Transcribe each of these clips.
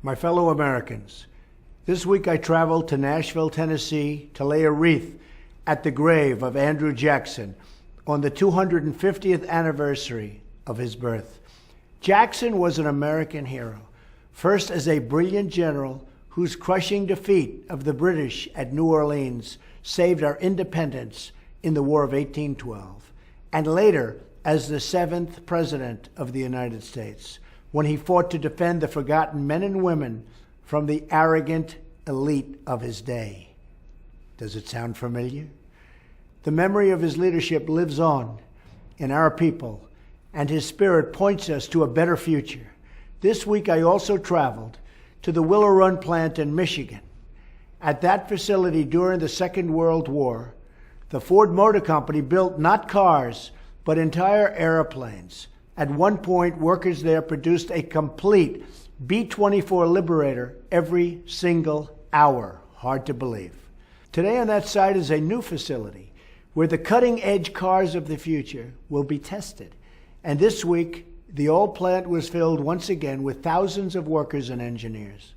My fellow Americans, this week I traveled to Nashville, Tennessee to lay a wreath at the grave of Andrew Jackson on the 250th anniversary of his birth. Jackson was an American hero, first as a brilliant general whose crushing defeat of the British at New Orleans saved our independence in the War of 1812, and later as the 7th President of the United States, when he fought to defend the forgotten men and women from the arrogant elite of his day. Does it sound familiar? The memory of his leadership lives on in our people, and his spirit points us to a better future. This week, I also traveled to the Willow Run plant in Michigan. At that facility during the Second World War, the Ford Motor Company built not cars, but entire airplanes. At one point, workers there produced a complete B-24 Liberator every single hour. Hard to believe. Today on that site is a new facility where the cutting-edge cars of the future will be tested. And this week, the old plant was filled once again with thousands of workers and engineers.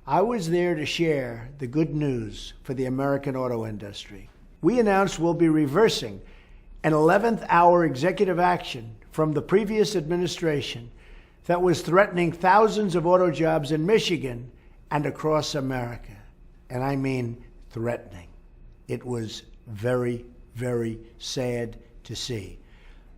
I was there to share the good news for the American auto industry. We announced we'll be reversing an 11th hour executive action from the previous administration that was threatening thousands of auto jobs in Michigan and across America. And I mean threatening. It was very, very sad to see.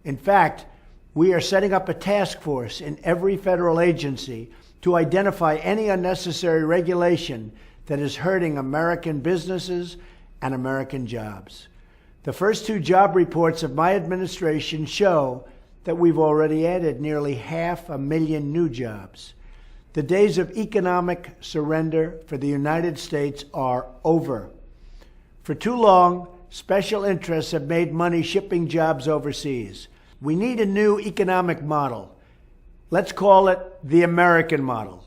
In fact, we are setting up a task force in every federal agency to identify any unnecessary regulation that is hurting American businesses and American jobs. The first 2 job reports of my administration show that we've already added nearly 500,000 new jobs. The days of economic surrender for the United States are over. For too long, special interests have made money shipping jobs overseas. We need a new economic model. Let's call it the American model.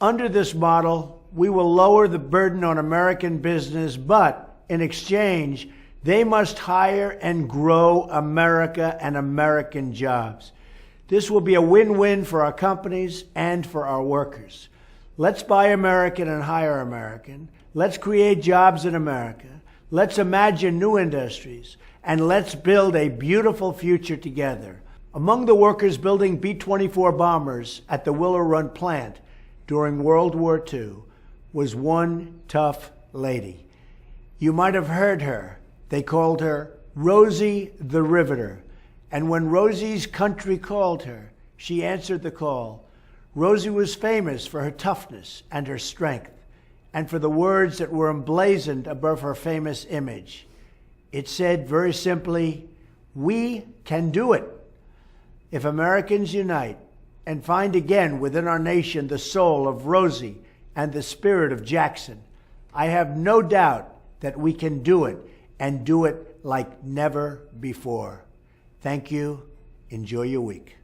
Under this model, we will lower the burden on American business, but in exchange, they must hire and grow America and American jobs. This will be a win-win for our companies and for our workers. Let's buy American and hire American. Let's create jobs in America. Let's imagine new industries. And let's build a beautiful future together. Among the workers building B-24 bombers at the Willow Run plant during World War II was one tough lady. You might have heard her. They called her Rosie the Riveter. And when Rosie's country called her, she answered the call. Rosie was famous for her toughness and her strength, and for the words that were emblazoned above her famous image. It said very simply, "We can do it." If Americans unite and find again within our nation the soul of Rosie and the spirit of Jackson, I have no doubt that we can do it, and do it like never before. Thank you. Enjoy your week.